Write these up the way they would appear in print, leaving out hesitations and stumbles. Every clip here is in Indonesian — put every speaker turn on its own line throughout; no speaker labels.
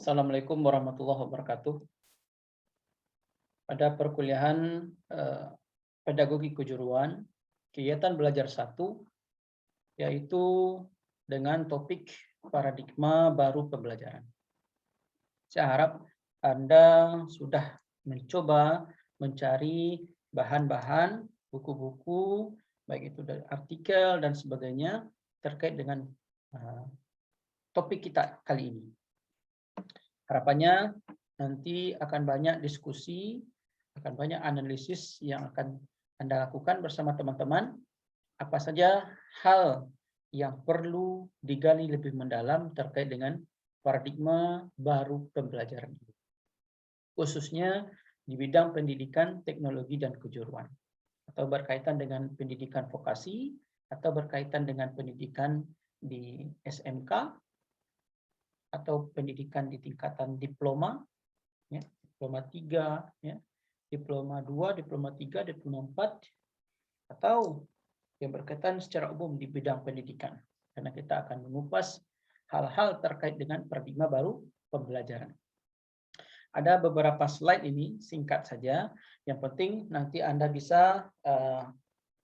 Assalamualaikum warahmatullahi wabarakatuh. Pada perkuliahan Pedagogi Kejuruan, kegiatan belajar 1, yaitu dengan topik paradigma baru pembelajaran. Saya harap Anda sudah mencoba mencari bahan-bahan, buku-buku, baik itu dari artikel dan sebagainya, terkait dengan topik kita kali ini. Harapannya nanti akan banyak diskusi, akan banyak analisis yang akan Anda lakukan bersama teman-teman. Apa saja hal yang perlu digali lebih mendalam terkait dengan paradigma baru pembelajaran ini, khususnya di bidang pendidikan, teknologi, dan kejuruan, atau berkaitan dengan pendidikan vokasi, atau berkaitan dengan pendidikan di SMK, atau pendidikan di tingkatan diploma, ya, diploma 3, ya, diploma 2, diploma 3, diploma 4, atau yang berkaitan secara umum di bidang pendidikan. Karena kita akan mengupas hal-hal terkait dengan paradigma baru pembelajaran. Ada beberapa slide ini, singkat saja. Yang penting nanti Anda bisa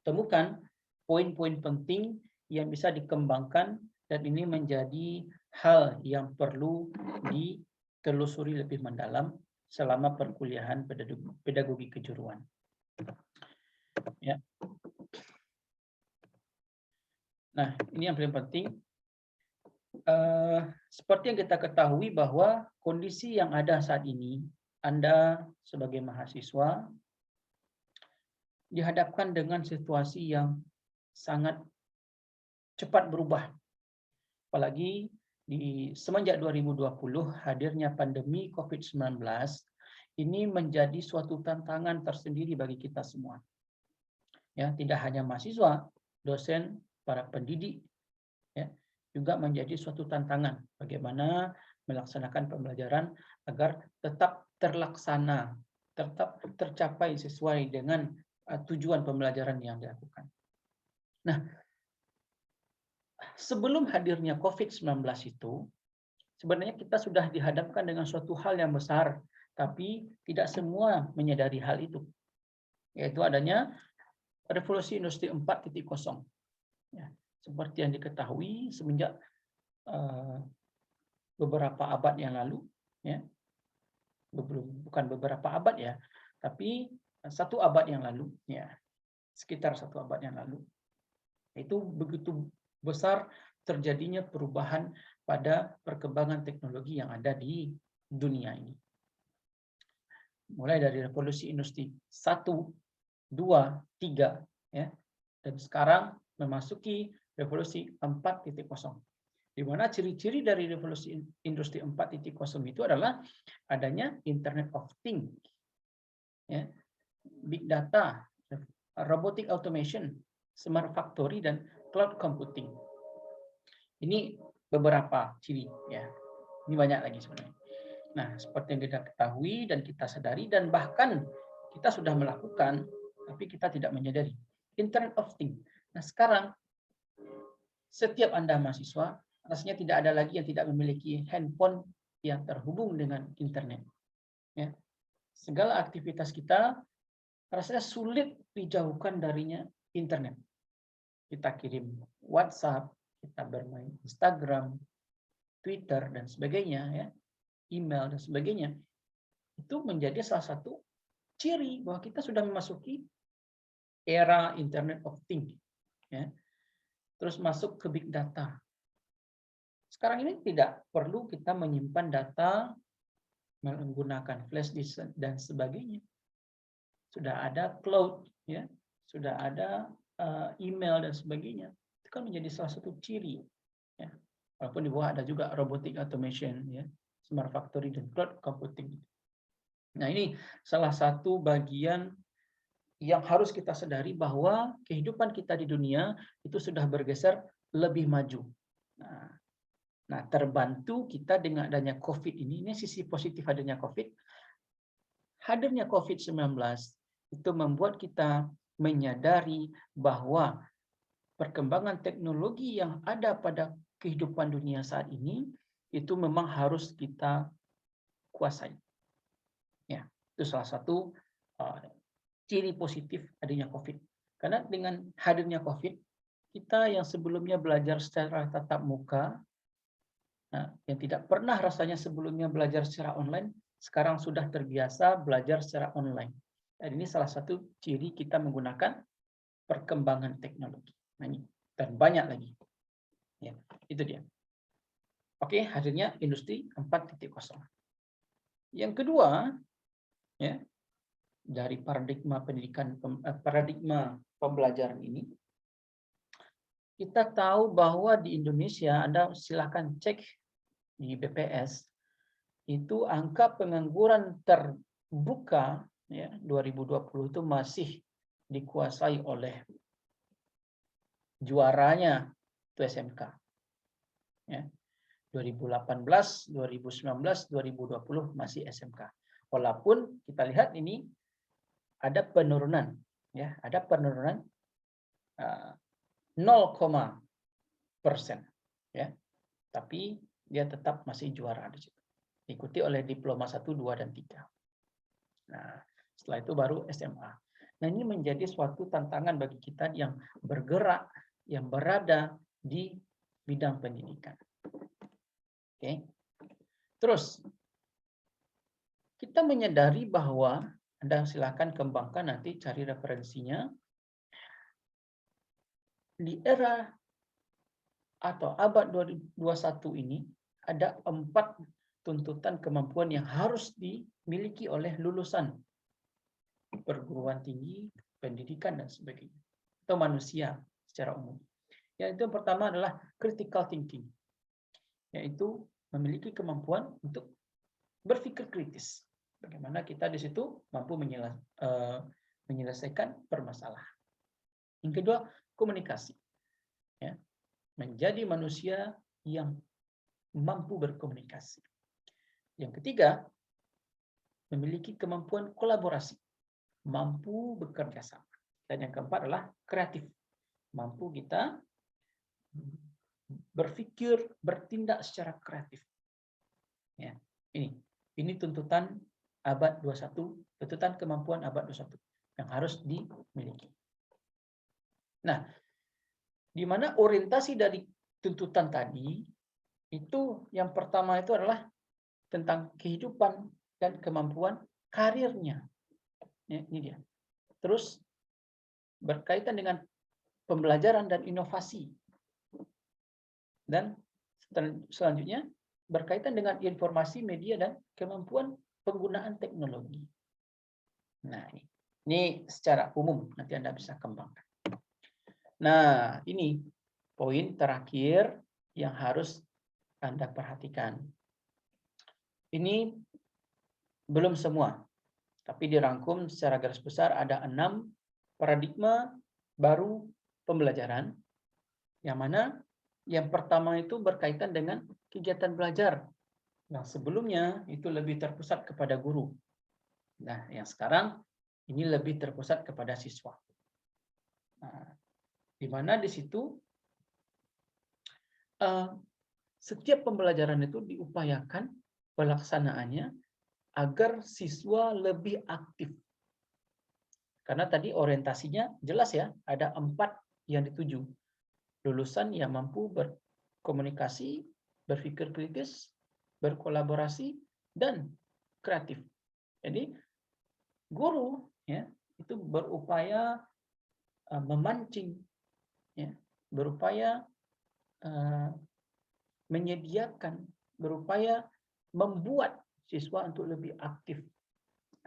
temukan poin-poin penting yang bisa dikembangkan, dan ini menjadi hal yang perlu ditelusuri lebih mendalam selama perkuliahan pedagogi kejuruan. Ya. Nah, ini yang paling penting. Seperti yang kita ketahui bahwa kondisi yang ada saat ini, Anda sebagai mahasiswa dihadapkan dengan situasi yang sangat cepat berubah. Apalagi semenjak 2020 hadirnya pandemi COVID-19, ini menjadi suatu tantangan tersendiri bagi kita semua. Ya, tidak hanya mahasiswa, dosen, para pendidik, ya, juga menjadi suatu tantangan bagaimana melaksanakan pembelajaran agar tetap terlaksana, tetap tercapai sesuai dengan tujuan pembelajaran yang dilakukan. Nah, sebelum hadirnya COVID-19 itu, sebenarnya kita sudah dihadapkan dengan suatu hal yang besar, tapi tidak semua menyadari hal itu, yaitu adanya revolusi industri 4.0. Ya, seperti yang diketahui semenjak beberapa abad yang lalu, ya, bukan beberapa abad ya, tapi 1 abad yang lalu, ya, sekitar 1 abad yang lalu, itu begitu besar terjadinya perubahan pada perkembangan teknologi yang ada di dunia ini. Mulai dari revolusi industri 1, 2, 3, ya, dan sekarang memasuki revolusi 4.0. Di mana ciri-ciri dari revolusi industri 4.0 itu adalah adanya Internet of Things, ya, big data, robotic automation, smart factory, dan cloud computing. Ini beberapa ciri, ya. Ini banyak lagi sebenarnya. Nah, seperti yang kita ketahui dan kita sadari, dan bahkan kita sudah melakukan, tapi kita tidak menyadari. Internet of Things. Nah, sekarang setiap Anda mahasiswa, rasanya tidak ada lagi yang tidak memiliki handphone yang terhubung dengan internet. Ya. Segala aktivitas kita rasanya sulit dijauhkan darinya internet. Kita kirim WhatsApp, kita bermain Instagram, Twitter, dan sebagainya, ya, email, dan sebagainya. Itu menjadi salah satu ciri bahwa kita sudah memasuki era Internet of Things. Ya. Terus masuk ke big data. Sekarang ini tidak perlu kita menyimpan data menggunakan flash disk dan sebagainya. Sudah ada cloud, ya, sudah ada email dan sebagainya. Itu kan menjadi salah satu ciri. Ya. Walaupun di bawah ada juga robotic automation, ya, smart factory, dan cloud computing. Nah, ini salah satu bagian yang harus kita sadari bahwa kehidupan kita di dunia itu sudah bergeser lebih maju. Nah, terbantu kita dengan adanya COVID ini sisi positif adanya COVID. Hadirnya COVID-19 itu membuat kita menyadari bahwa perkembangan teknologi yang ada pada kehidupan dunia saat ini itu memang harus kita dikuasai. Ya, itu salah satu ciri positif adanya COVID. Karena dengan hadirnya COVID, kita yang sebelumnya belajar secara tatap muka, yang tidak pernah rasanya sebelumnya belajar secara online, sekarang sudah terbiasa belajar secara online. Dan ini salah satu ciri kita menggunakan perkembangan teknologi. Nah, ini dan banyak lagi. Ya, itu dia. Oke, hadirnya industri 4.0. Yang kedua, ya, dari paradigma pendidikan, paradigma pembelajaran ini, kita tahu bahwa di Indonesia, Anda silakan cek di BPS, itu angka pengangguran terbuka ya 2020 itu masih dikuasai oleh juaranya itu SMK. Ya. 2018, 2019, 2020 masih SMK. Walaupun kita lihat ini ada penurunan, ya, ada penurunan 0,%, ya, tapi dia tetap masih juara di situ. Diikuti oleh diploma 1, 2, dan 3. Nah, setelah itu baru SMA. Nah, ini menjadi suatu tantangan bagi kita yang bergerak, yang berada di bidang pendidikan. Oke. Terus kita menyadari bahwa Anda silakan kembangkan nanti cari referensinya. Di era atau abad 21 ini ada 4 tuntutan kemampuan yang harus dimiliki oleh lulusan perguruan tinggi, pendidikan dan sebagainya, atau manusia secara umum. Yang pertama adalah critical thinking, yaitu memiliki kemampuan untuk berpikir kritis. Bagaimana kita di situ mampu menyelesaikan permasalahan. Yang kedua, komunikasi. Ya, menjadi manusia yang mampu berkomunikasi. Yang ketiga, memiliki kemampuan kolaborasi, mampu bekerja sama. Dan yang keempat adalah kreatif, mampu kita berpikir, bertindak secara kreatif. Ya, ini tuntutan abad 21, tuntutan kemampuan abad 21 yang harus dimiliki. Nah, di mana orientasi dari tuntutan tadi itu yang pertama itu adalah tentang kehidupan dan kemampuan karirnya. Ya, ini dia. Terus berkaitan dengan pembelajaran dan inovasi. Dan selanjutnya berkaitan dengan informasi, media, dan kemampuan penggunaan teknologi. Nah, ini secara umum nanti Anda bisa kembangkan. Nah, ini poin terakhir yang harus Anda perhatikan. Ini belum semua, tapi dirangkum secara garis besar ada 6 paradigma baru pembelajaran, yang mana yang pertama itu berkaitan dengan kegiatan belajar. Yang sebelumnya itu lebih terpusat kepada guru. Nah, yang sekarang ini lebih terpusat kepada siswa. Nah, di mana di situ setiap pembelajaran itu diupayakan pelaksanaannya agar siswa lebih aktif. Karena tadi orientasinya jelas ya, ada 4 yang dituju. Lulusan yang mampu berkomunikasi, berpikir kritis, berkolaborasi, dan kreatif. Jadi guru ya itu berupaya memancing, ya, berupaya menyediakan, berupaya membuat siswa untuk lebih aktif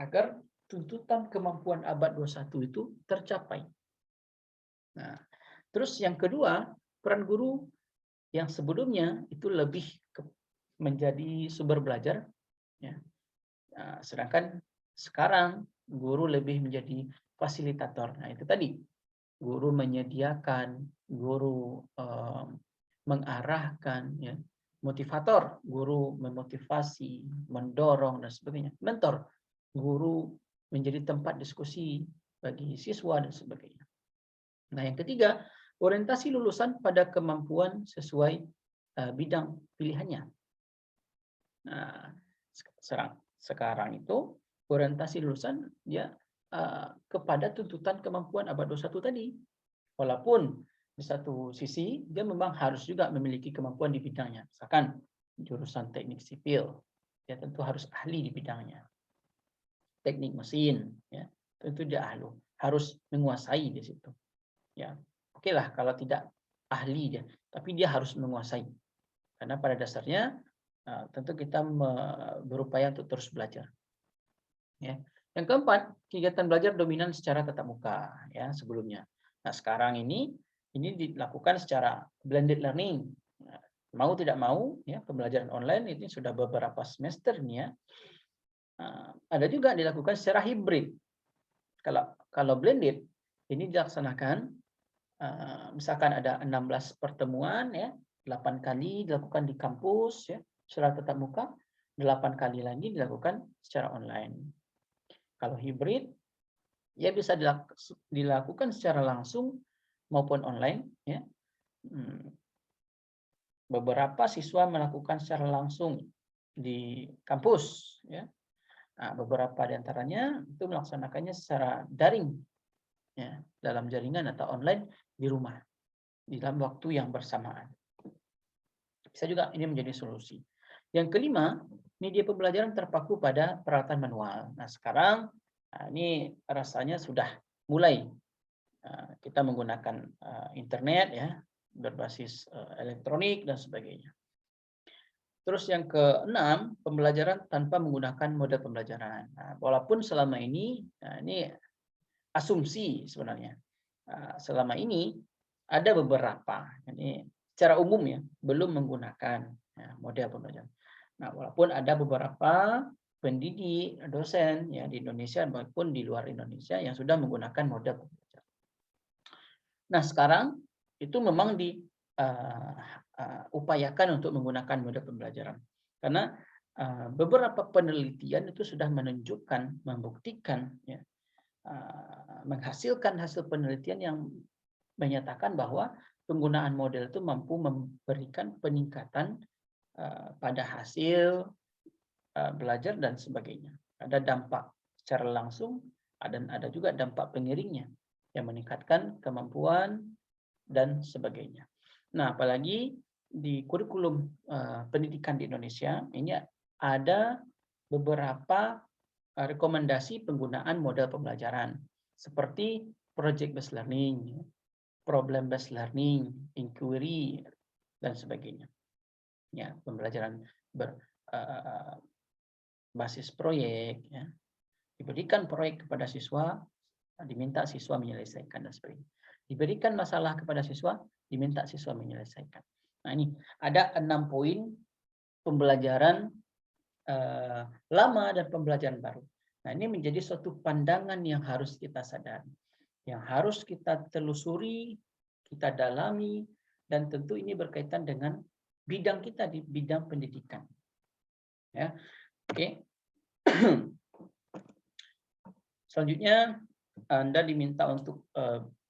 agar tuntutan kemampuan abad 21 itu tercapai. Nah, terus yang kedua, peran guru yang sebelumnya itu lebih menjadi sumber belajar, ya. Nah, sedangkan sekarang guru lebih menjadi fasilitator. Nah, itu tadi guru menyediakan, guru mengarahkan, ya. Motivator, guru memotivasi, mendorong dan sebagainya. Mentor, guru menjadi tempat diskusi bagi siswa dan sebagainya. Nah, yang ketiga, orientasi lulusan pada kemampuan sesuai bidang pilihannya. Nah, Sekarang itu orientasi lulusan dia kepada tuntutan kemampuan abad 21 tadi. Walaupun di satu sisi dia memang harus juga memiliki kemampuan di bidangnya. Misalkan jurusan teknik sipil, dia tentu harus ahli di bidangnya. Teknik mesin, ya, tentu dia harus menguasai di situ. Ya, oke lah kalau tidak ahli dia, tapi dia harus menguasai. Karena pada dasarnya tentu kita berupaya untuk terus belajar. Ya. Yang keempat, kegiatan belajar dominan secara tatap muka ya sebelumnya. Nah, sekarang ini dilakukan secara blended learning. Nah, mau tidak mau ya pembelajaran online ini sudah beberapa semester nih ya. Ada juga dilakukan secara hibrid. Kalau blended ini dilaksanakan misalkan ada 16 pertemuan ya, 8 kali dilakukan di kampus ya, secara tatap muka, 8 kali lagi dilakukan secara online. Kalau hibrid ya bisa dilakukan secara langsung maupun online ya. Beberapa siswa melakukan secara langsung di kampus ya. Nah, beberapa di antaranya itu melaksanakannya secara daring ya, dalam jaringan atau online di rumah di dalam waktu yang bersamaan. Bisa juga ini menjadi solusi. Yang kelima, media pembelajaran terpaku pada peralatan manual. Nah, sekarang ini rasanya sudah mulai kita menggunakan internet ya, berbasis elektronik dan sebagainya. Terus yang keenam, pembelajaran tanpa menggunakan model pembelajaran. Nah, walaupun selama ini asumsi sebenarnya. Selama ini ada beberapa, ini secara umum ya, belum menggunakan model pembelajaran. Nah, walaupun ada beberapa pendidik, dosen ya di Indonesia maupun di luar Indonesia yang sudah menggunakan model pembelajaran. Nah, sekarang itu memang diupayakan untuk menggunakan model pembelajaran. Karena beberapa penelitian itu sudah menunjukkan, membuktikan ya, menghasilkan hasil penelitian yang menyatakan bahwa penggunaan model itu mampu memberikan peningkatan pada hasil belajar dan sebagainya. Ada dampak secara langsung dan ada juga dampak pengiringnya yang meningkatkan kemampuan dan sebagainya. Nah, apalagi di kurikulum pendidikan di Indonesia ini ada beberapa rekomendasi penggunaan model pembelajaran seperti project based learning, problem based learning, inquiry dan sebagainya. Ya, pembelajaran berbasis proyek ya. Diberikan proyek kepada siswa, diminta siswa menyelesaikan dan sebagainya. Diberikan masalah kepada siswa, diminta siswa menyelesaikan. Nah, ini ada 6 poin pembelajaran lama dan pembelajaran baru. Nah, ini menjadi suatu pandangan yang harus kita sadari, yang harus kita telusuri, kita dalami, dan tentu ini berkaitan dengan bidang kita di bidang pendidikan. Ya, oke. Selanjutnya Anda diminta untuk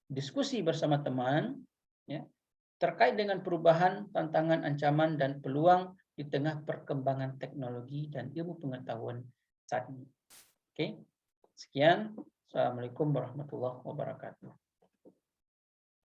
diskusi bersama teman, ya, terkait dengan perubahan, tantangan, ancaman, dan peluang di tengah perkembangan teknologi dan ilmu pengetahuan saat ini. Oke, sekian. Assalamualaikum warahmatullahi wabarakatuh.